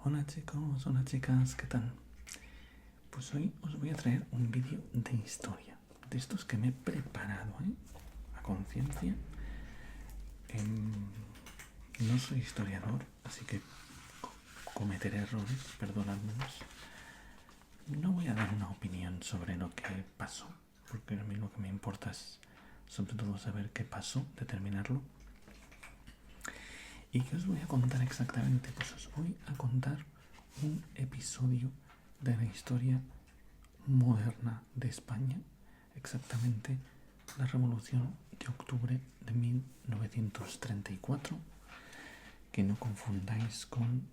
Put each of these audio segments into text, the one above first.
Hola chicos, hola chicas, ¿qué tal? Pues hoy os voy a traer un vídeo de historia, de estos que me he preparado, a conciencia. No soy historiador, así que cometeré errores, perdonadmelos. No voy a dar una opinión sobre lo que pasó, porque a mí lo que me importa es sobre todo saber qué pasó, determinarlo. ¿Y qué os voy a contar exactamente? Pues os voy a contar un episodio de la historia moderna de España, exactamente la Revolución de Octubre de 1934, que no confundáis con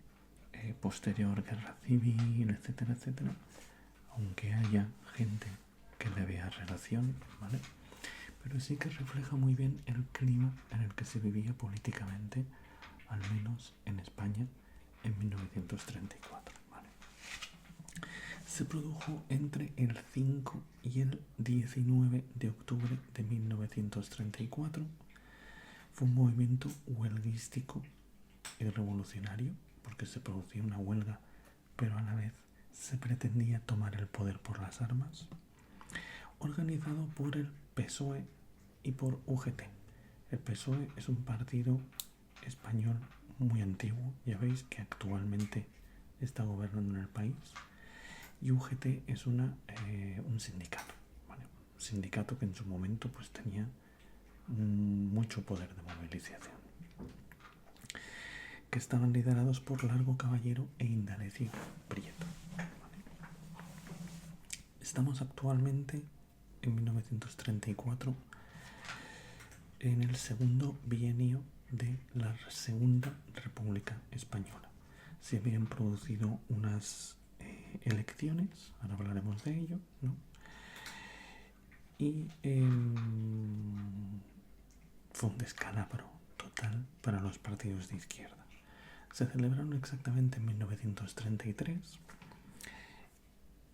posterior guerra civil, etcétera, etcétera, aunque haya gente que le vea relación, ¿vale? Pero sí que refleja muy bien el clima en el que se vivía políticamente, al menos en España, en 1934. ¿Vale? Se produjo entre el 5 y el 19 de octubre de 1934. Fue un movimiento huelguístico y revolucionario, porque se producía una huelga, pero a la vez se pretendía tomar el poder por las armas, organizado por el PSOE y por UGT. El PSOE es un partido español muy antiguo, ya veis que actualmente está gobernando en el país, y UGT es un sindicato, ¿vale? Un sindicato que en su momento pues tenía mucho poder de movilización, que estaban liderados por Largo Caballero e Indalecio Prieto, ¿vale? Estamos actualmente en 1934, en el segundo bienio de la Segunda República Española. Se habían producido unas elecciones, ahora hablaremos de ello, ¿no? Y fue un descalabro total para los partidos de izquierda. Se celebraron exactamente en 1933.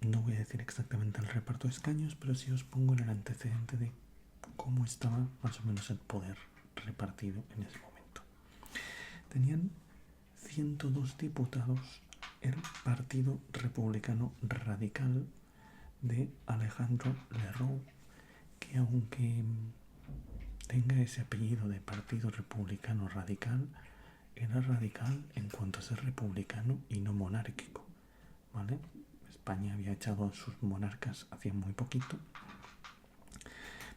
No voy a decir exactamente el reparto de escaños, pero sí os pongo en el antecedente de cómo estaba más o menos el poder repartido en ese momento. Tenían 102 diputados el Partido Republicano Radical de Alejandro Lerroux, que aunque tenga ese apellido de Partido Republicano Radical, era radical en cuanto a ser republicano y no monárquico, ¿vale? España había echado a sus monarcas hacía muy poquito,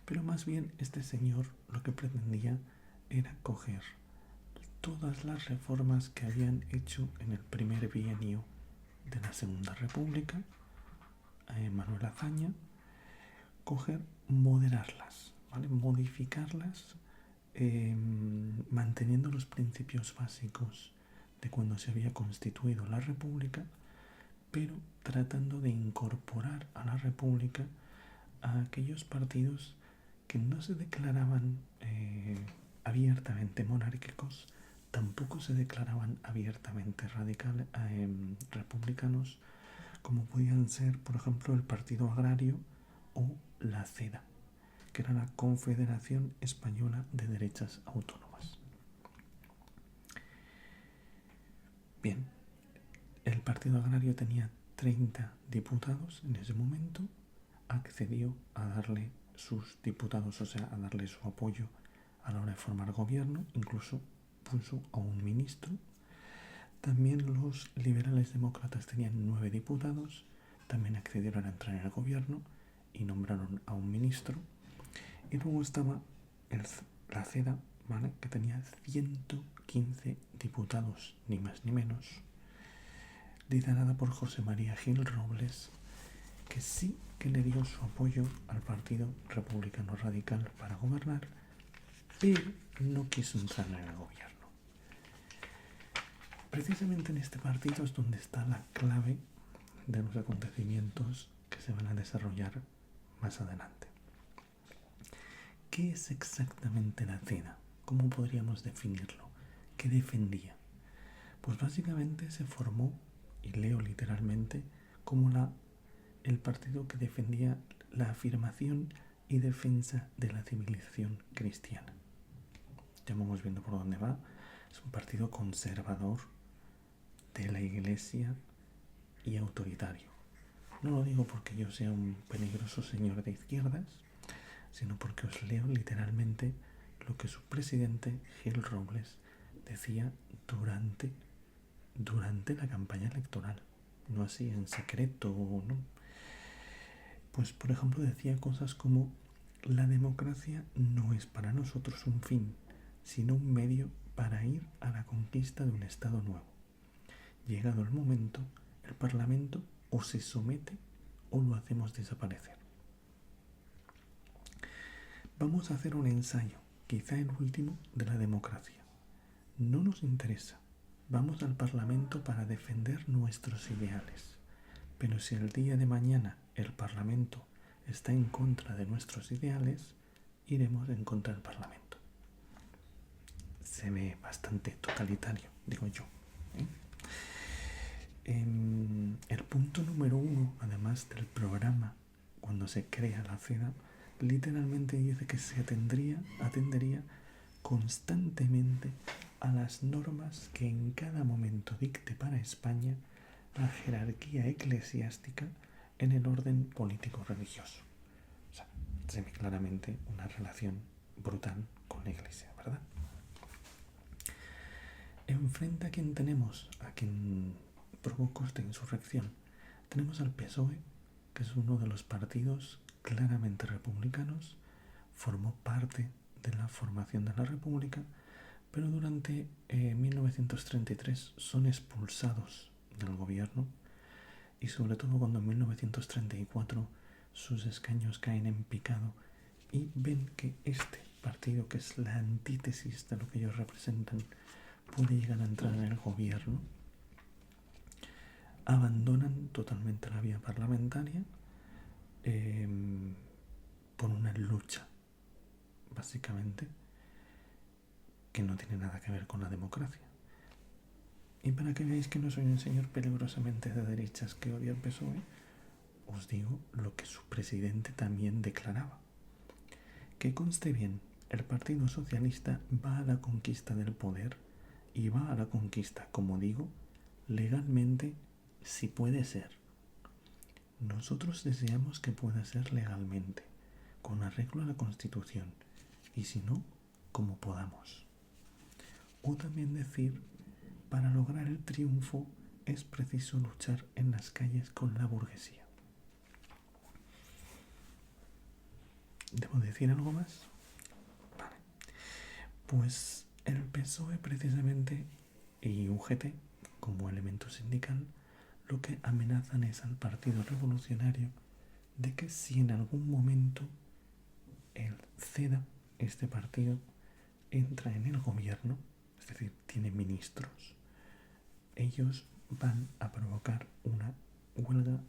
pero más bien este señor lo que pretendía era coger todas las reformas que habían hecho en el primer bienio de la Segunda República, Manuel Azaña, moderarlas, ¿vale? Modificarlas, manteniendo los principios básicos de cuando se había constituido la República, pero tratando de incorporar a la República a aquellos partidos que no se declaraban abiertamente monárquicos, tampoco se declaraban abiertamente republicanos, como podían ser, por ejemplo, el Partido Agrario o la CEDA, que era la Confederación Española de Derechas Autónomas. Bien, el Partido Agrario tenía 30 diputados en ese momento, accedió a darle sus diputados, o sea, a darle su apoyo a la hora de formar gobierno, incluso puso a un ministro. También los liberales demócratas tenían 9 diputados, también accedieron a entrar en el gobierno y nombraron a un ministro. Y luego estaba la CEDA, ¿vale?, que tenía 115 diputados, ni más ni menos, liderada por José María Gil Robles, que sí que le dio su apoyo al Partido Republicano Radical para gobernar, pero no quiso entrar en el gobierno. Precisamente en este partido es donde está la clave de los acontecimientos que se van a desarrollar más adelante. ¿Qué es exactamente la CEDA? ¿Cómo podríamos definirlo? ¿Qué defendía? Pues básicamente se formó, y leo literalmente, como el partido que defendía la afirmación y defensa de la civilización cristiana. Ya vamos viendo por dónde va. Es un partido conservador de la Iglesia y autoritario. No lo digo porque yo sea un peligroso señor de izquierdas, sino porque os leo literalmente lo que su presidente, Gil Robles, decía durante la campaña electoral. No así en secreto, ¿no? Pues, por ejemplo, decía cosas como: la democracia no es para nosotros un fin, sino un medio para ir a la conquista de un Estado nuevo. Llegado el momento, el Parlamento o se somete o lo hacemos desaparecer. Vamos a hacer un ensayo, quizá el último, de la democracia. No nos interesa. Vamos al Parlamento para defender nuestros ideales. Pero si el día de mañana el Parlamento está en contra de nuestros ideales, iremos en contra del Parlamento. Se ve bastante totalitario, digo yo. El punto número 1, además del programa, cuando se crea la CEDA, literalmente dice que se atendería constantemente a las normas que en cada momento dicte para España la jerarquía eclesiástica en el orden político-religioso. O sea, se ve claramente una relación brutal con la Iglesia, ¿verdad? Enfrente a quien tenemos, a quien provocó esta insurrección, tenemos al PSOE, que es uno de los partidos claramente republicanos, formó parte de la formación de la República, pero durante 1933 son expulsados del gobierno, y sobre todo cuando en 1934 sus escaños caen en picado y ven que este partido, que es la antítesis de lo que ellos representan, puede llegar a entrar en el gobierno, abandonan totalmente la vía parlamentaria por una lucha, básicamente, que no tiene nada que ver con la democracia. Y para que veáis que no soy un señor peligrosamente de derechas que odia al PSOE, os digo lo que su presidente también declaraba. Que conste bien, el Partido Socialista va a la conquista del poder, y va a la conquista, como digo, legalmente, si puede ser. Nosotros deseamos que pueda ser legalmente, con arreglo a la Constitución, y si no, como podamos. O también decir: para lograr el triunfo es preciso luchar en las calles con la burguesía. ¿Debo decir algo más? Vale. Pues el PSOE precisamente y UGT, como elemento sindical, lo que amenazan es al Partido Revolucionario de que si en algún momento el CEDA, este partido, entra en el gobierno, es decir, tiene ministros, ellos van a provocar una huelga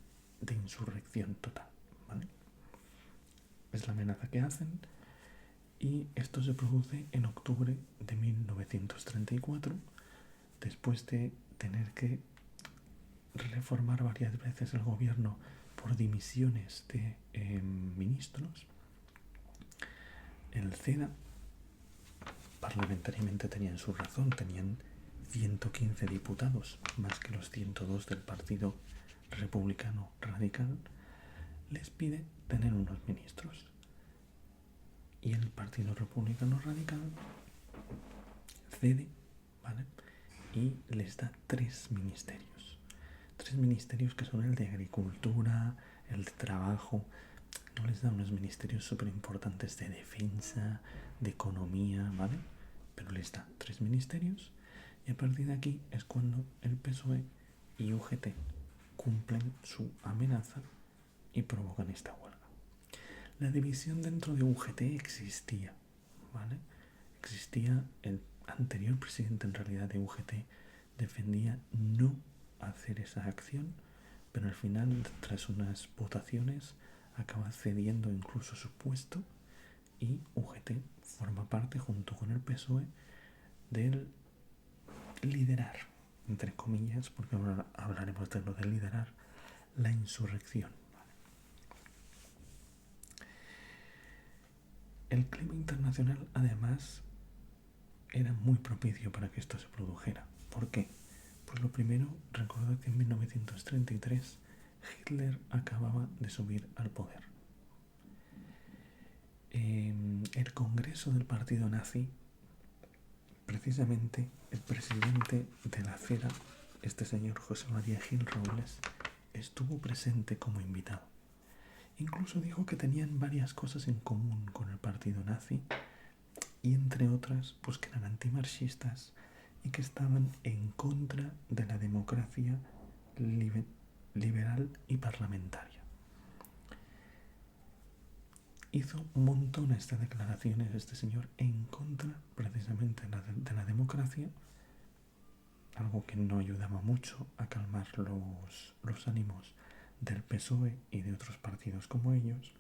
de insurrección total, ¿vale? Es la amenaza que hacen, y esto se produce en octubre de 1934, después de tener que reformar varias veces el gobierno por dimisiones de ministros. El CEDA parlamentariamente tenían su razón, tenían 115 diputados, más que los 102 del Partido Republicano Radical. Les pide tener unos ministros, y el Partido Republicano Radical cede, ¿vale? Y les da 3 ministerios. 3 ministerios que son el de Agricultura, el de Trabajo. No les da unos ministerios súper importantes de Defensa, de Economía, ¿vale? Pero les da 3 ministerios, y a partir de aquí es cuando el PSOE y UGT cumplen su amenaza y provocan esta huelga. La división dentro de UGT existía, ¿vale? Existía. El anterior presidente, en realidad, de UGT defendía no hacer esa acción, pero al final, tras unas votaciones, acaba cediendo incluso su puesto, y UGT forma parte, junto con el PSOE, del liderar, entre comillas, porque ahora hablaremos de lo de liderar, la insurrección. El clima internacional, además, era muy propicio para que esto se produjera. ¿Por qué? Pues lo primero, recordad que en 1933 Hitler acababa de subir al poder. El Congreso del Partido Nazi, precisamente el presidente de la CERA, este señor José María Gil Robles, estuvo presente como invitado. Incluso dijo que tenían varias cosas en común con el partido nazi y entre otras pues que eran antimarxistas y que estaban en contra de la democracia liberal y parlamentaria. Hizo montones de declaraciones este señor en contra precisamente de la democracia, algo que no ayudaba mucho a calmar los ánimos del PSOE y de otros partidos como ellos.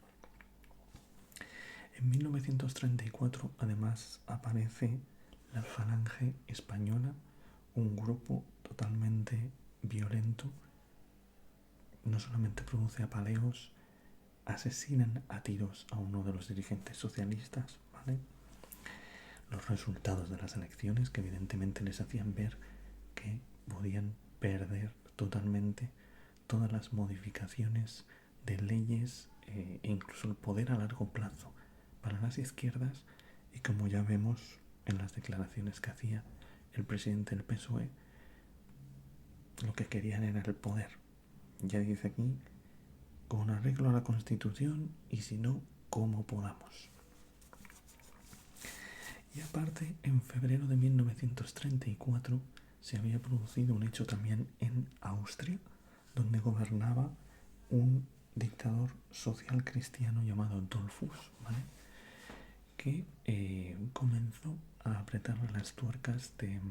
En 1934 además aparece la Falange Española, un grupo totalmente violento. No solamente produce apaleos, asesinan a tiros a uno de los dirigentes socialistas, ¿vale? Los resultados de las elecciones, que evidentemente les hacían ver que podían perder totalmente todas las modificaciones de leyes e incluso el poder a largo plazo para las izquierdas, y como ya vemos en las declaraciones que hacía el presidente del PSOE, lo que querían era el poder. Ya dice aquí, con arreglo a la Constitución, y si no, como podamos. Y aparte, en febrero de 1934 se había producido un hecho también en Austria, donde gobernaba un dictador social cristiano llamado Dollfuss, ¿vale? Que comenzó a apretarle las tuercas de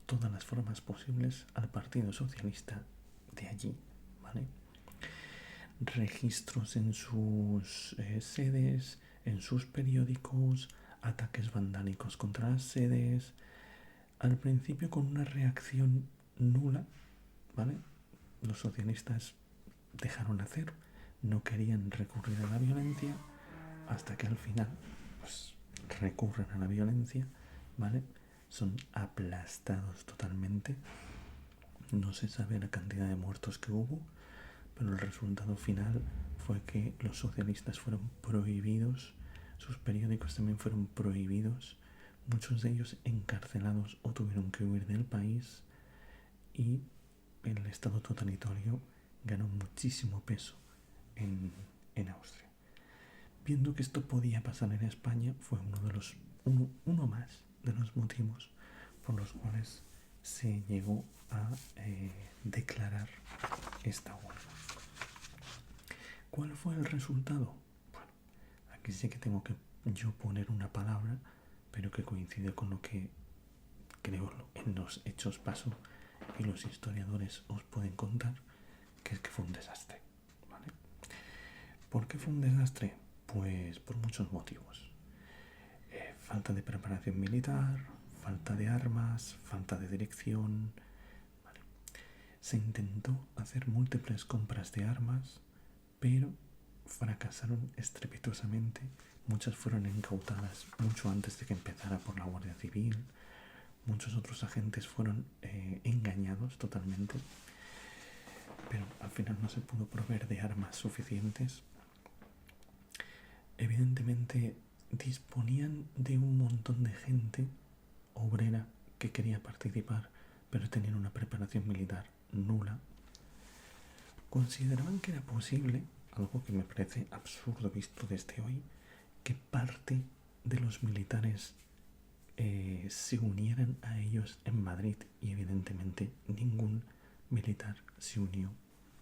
todas las formas posibles al Partido Socialista de allí, ¿vale? Registros en sus sedes, en sus periódicos, ataques vandálicos contra las sedes, al principio con una reacción nula, ¿vale? Los socialistas dejaron hacer, no querían recurrir a la violencia, hasta que al final pues, recurren a la violencia, ¿vale? Son aplastados totalmente. No se sabe la cantidad de muertos que hubo, pero el resultado final fue que los socialistas fueron prohibidos, sus periódicos también fueron prohibidos, muchos de ellos encarcelados o tuvieron que huir del país, y el Estado totalitario ganó muchísimo peso en Austria. Viendo que esto podía pasar en España, fue uno más de los motivos por los cuales se llegó a declarar esta huelga. ¿Cuál fue el resultado? Bueno, aquí sí que tengo que yo poner una palabra, pero que coincide con lo que creo en los hechos pasó y los historiadores os pueden contar, que es que fue un desastre, ¿vale? ¿Por qué fue un desastre? Pues por muchos motivos. Falta de preparación militar, falta de armas, falta de dirección, ¿vale? Se intentó hacer múltiples compras de armas, pero fracasaron estrepitosamente. Muchas fueron incautadas mucho antes de que empezara por la Guardia Civil. Muchos otros agentes fueron engañados totalmente, pero al final no se pudo proveer de armas suficientes. Evidentemente disponían de un montón de gente obrera que quería participar, pero tenían una preparación militar nula. Consideraban que era posible, algo que me parece absurdo visto desde hoy, que parte de los militares se unieran a ellos en Madrid, y evidentemente ningún militar se unió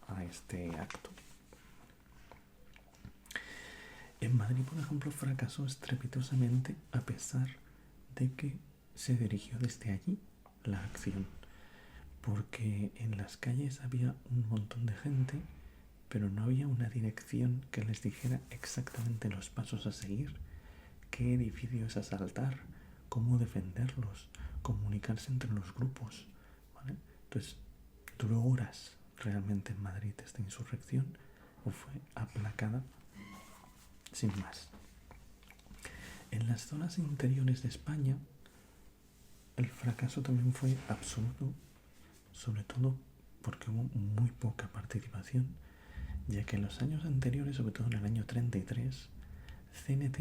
a este acto. En Madrid, por ejemplo, fracasó estrepitosamente a pesar de que se dirigió desde allí la acción, porque en las calles había un montón de gente, pero no había una dirección que les dijera exactamente los pasos a seguir, qué edificios asaltar, cómo defenderlos, comunicarse entre los grupos, ¿vale? Entonces duró horas realmente en Madrid esta insurrección, o fue aplacada sin más. En las zonas interiores de España el fracaso también fue absoluto, sobre todo porque hubo muy poca participación, ya que en los años anteriores, sobre todo en el año 33, CNT,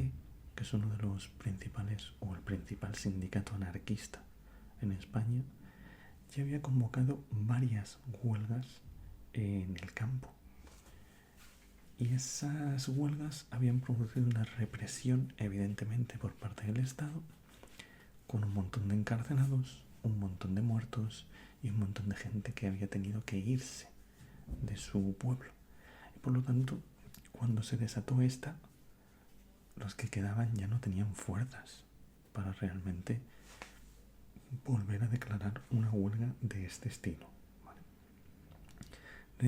que es uno de los principales o el principal sindicato anarquista en España, ya había convocado varias huelgas en el campo. Y esas huelgas habían producido una represión, evidentemente, por parte del Estado, con un montón de encarcelados, un montón de muertos y un montón de gente que había tenido que irse de su pueblo. Y por lo tanto, cuando se desató esta, los que quedaban ya no tenían fuerzas para realmente volver a declarar una huelga de este estilo. ¿Vale?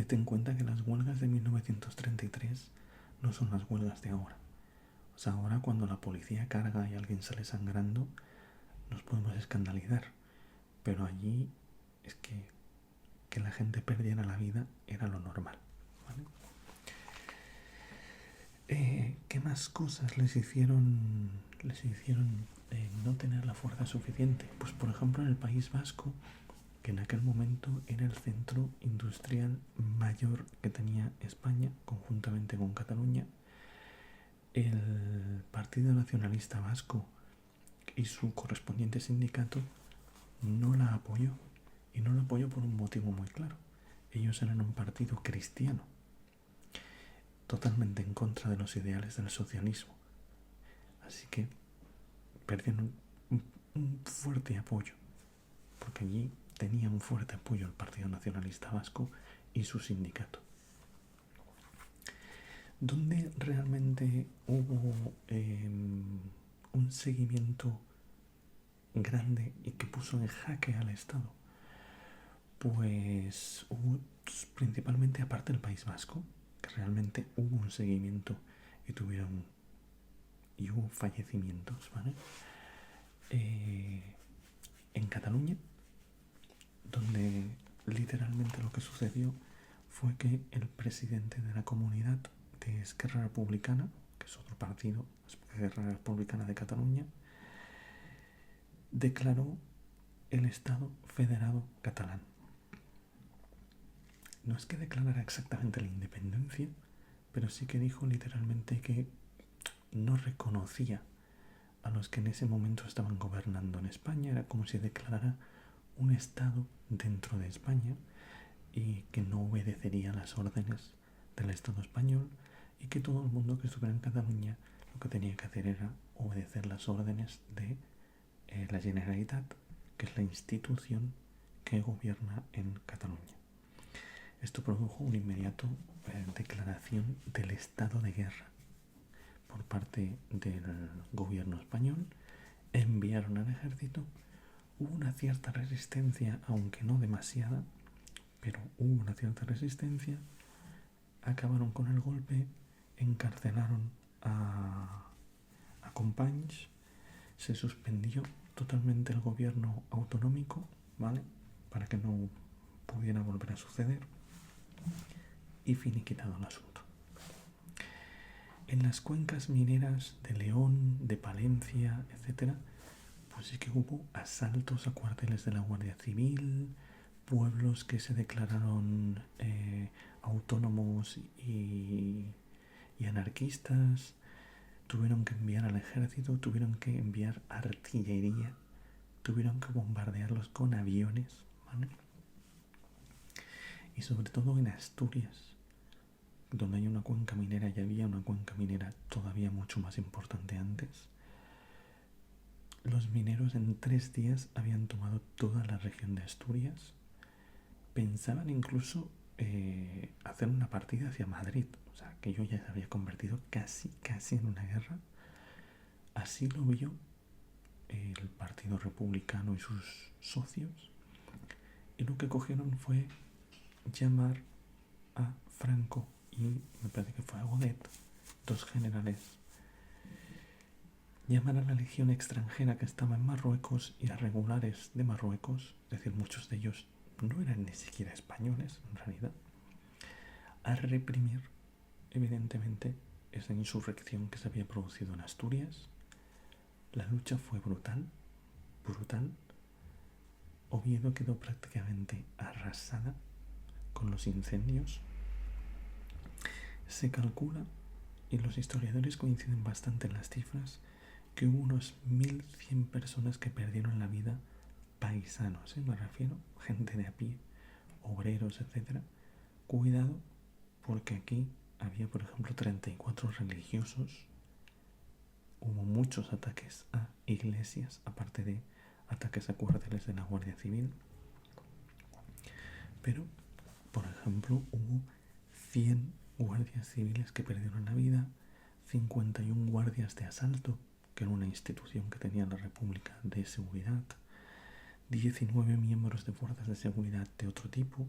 Ten en cuenta que las huelgas de 1933 no son las huelgas de ahora. O sea, ahora cuando la policía carga y alguien sale sangrando, nos podemos escandalizar. Pero allí es que la gente perdiera la vida era lo normal. ¿Vale? ¿Qué más cosas les hicieron no tener la fuerza suficiente? Pues por ejemplo en el País Vasco, que en aquel momento era el centro industrial mayor que tenía España, conjuntamente con Cataluña, el Partido Nacionalista Vasco y su correspondiente sindicato no la apoyó. Y no la apoyó por un motivo muy claro. Ellos eran un partido cristiano, totalmente en contra de los ideales del socialismo. Así que perdieron un fuerte apoyo, porque allí tenía un fuerte apoyo el Partido Nacionalista Vasco y su sindicato. Donde realmente hubo un seguimiento grande y que puso en jaque al Estado, pues hubo principalmente, aparte del País Vasco, que realmente hubo un seguimiento y hubo fallecimientos, ¿vale? En Cataluña, donde literalmente lo que sucedió fue que el presidente de la comunidad de Esquerra Republicana, que es otro partido, Esquerra Republicana de Cataluña, declaró el Estado federado catalán. No es que declarara exactamente la independencia, pero sí que dijo literalmente que no reconocía a los que en ese momento estaban gobernando en España. Era como si declarara un Estado dentro de España y que no obedecería las órdenes del Estado español, y que todo el mundo que estuviera en Cataluña lo que tenía que hacer era obedecer las órdenes de la Generalitat, que es la institución que gobierna en Cataluña. Esto produjo una inmediata declaración del estado de guerra por parte del gobierno español. Enviaron al ejército. Hubo una cierta resistencia, aunque no demasiada, pero hubo una cierta resistencia. Acabaron con el golpe, encarcelaron a Companys, se suspendió totalmente el gobierno autonómico, ¿vale? Para que no pudiera volver a suceder, y finiquitado el asunto. En las cuencas mineras de León, de Palencia, etc., pues sí que hubo asaltos a cuarteles de la Guardia Civil, pueblos que se declararon autónomos y anarquistas, tuvieron que enviar al ejército, tuvieron que enviar artillería, tuvieron que bombardearlos con aviones, ¿vale? Y sobre todo en Asturias, donde hay una cuenca minera, y había una cuenca minera todavía mucho más importante antes, los mineros en 3 días habían tomado toda la región de Asturias. Pensaban incluso hacer una partida hacia Madrid, o sea, que ya se había convertido casi en una guerra. Así lo vio el Partido Republicano y sus socios, y lo que cogieron fue llamar a Franco y me parece que fue a Godet, 2 generales, llamar a la legión extranjera que estaba en Marruecos y a regulares de Marruecos, es decir, muchos de ellos no eran ni siquiera españoles en realidad, a reprimir evidentemente esa insurrección que se había producido en Asturias. La lucha fue brutal. Oviedo quedó prácticamente arrasada con los incendios. Se calcula, y los historiadores coinciden bastante en las cifras, que hubo unos 1.100 personas que perdieron la vida, paisanos, me refiero, gente de a pie, obreros, etc. Cuidado, porque aquí había, por ejemplo, 34 religiosos. Hubo muchos ataques a iglesias, aparte de ataques a cuarteles de la Guardia Civil. Pero, por ejemplo, hubo 100 guardias civiles que perdieron la vida, 51 guardias de asalto, que era una institución que tenía la República de seguridad, 19 miembros de fuerzas de seguridad de otro tipo,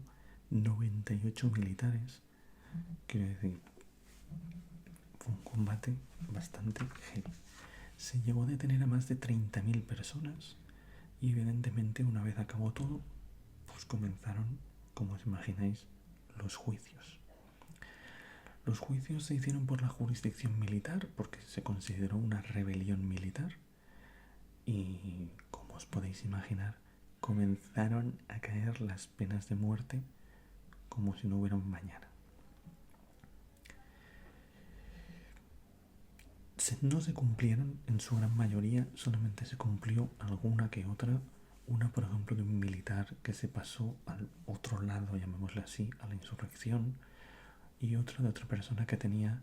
98 militares. Quiero decir, fue un combate bastante heavy. Se llegó a detener a más de 30.000 personas y evidentemente una vez acabó todo, pues comenzaron, como os imagináis, los juicios. Los juicios se hicieron por la jurisdicción militar porque se consideró una rebelión militar y, como os podéis imaginar, comenzaron a caer las penas de muerte como si no hubiera un mañana. No se cumplieron en su gran mayoría, solamente se cumplió alguna que otra. Una, por ejemplo, de un militar que se pasó al otro lado, llamémosle así, a la insurrección, y otra de otra persona que tenía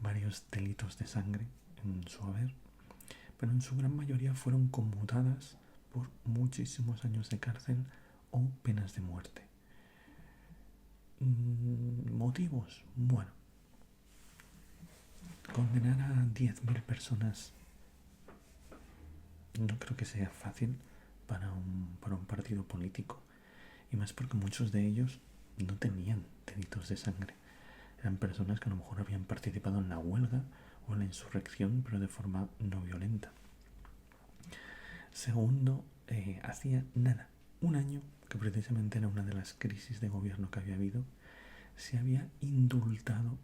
varios delitos de sangre en su haber, pero en su gran mayoría fueron conmutadas por muchísimos años de cárcel o penas de muerte. ¿Motivos? Bueno, condenar a 10.000 personas no creo que sea fácil para un partido político, y más porque muchos de ellos no tenían delitos de sangre. Eran personas que a lo mejor habían participado en la huelga o en la insurrección, pero de forma no violenta. Segundo, hacía nada, un año, que precisamente era una de las crisis de gobierno que había habido, se había indultado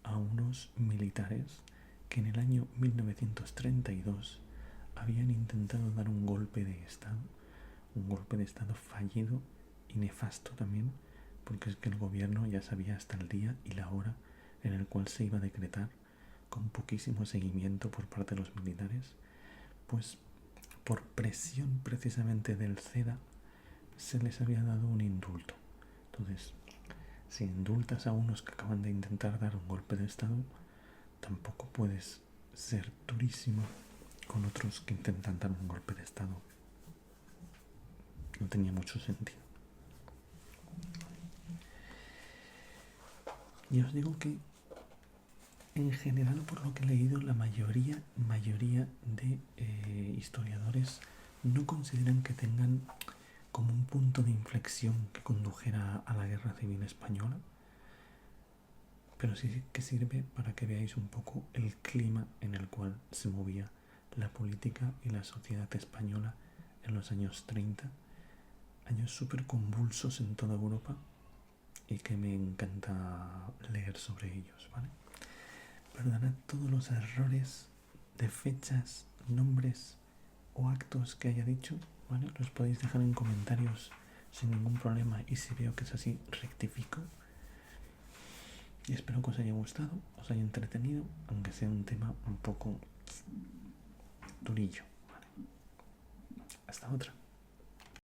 a unos militares que en el año 1932 habían intentado dar un golpe de estado fallido y nefasto también, porque es que el gobierno ya sabía hasta el día y la hora en el cual se iba a decretar, con poquísimo seguimiento por parte de los militares, pues por presión precisamente del CEDA se les había dado un indulto. Entonces, si indultas a unos que acaban de intentar dar un golpe de estado, tampoco puedes ser durísimo con otros que intentan dar un golpe de estado. No tenía mucho sentido. Y os digo que en general, por lo que he leído, la mayoría de historiadores no consideran que tengan como un punto de inflexión que condujera a la Guerra Civil Española, pero sí que sirve para que veáis un poco el clima en el cual se movía la política y la sociedad española en los años 30, años súper convulsos en toda Europa y que me encanta leer sobre ellos, ¿vale? Perdonad todos los errores de fechas, nombres o actos que haya dicho, ¿vale? Los podéis dejar en comentarios sin ningún problema, y si veo que es así, rectifico. Y espero que os haya gustado, os haya entretenido, aunque sea un tema un poco durillo, ¿vale? Hasta otra.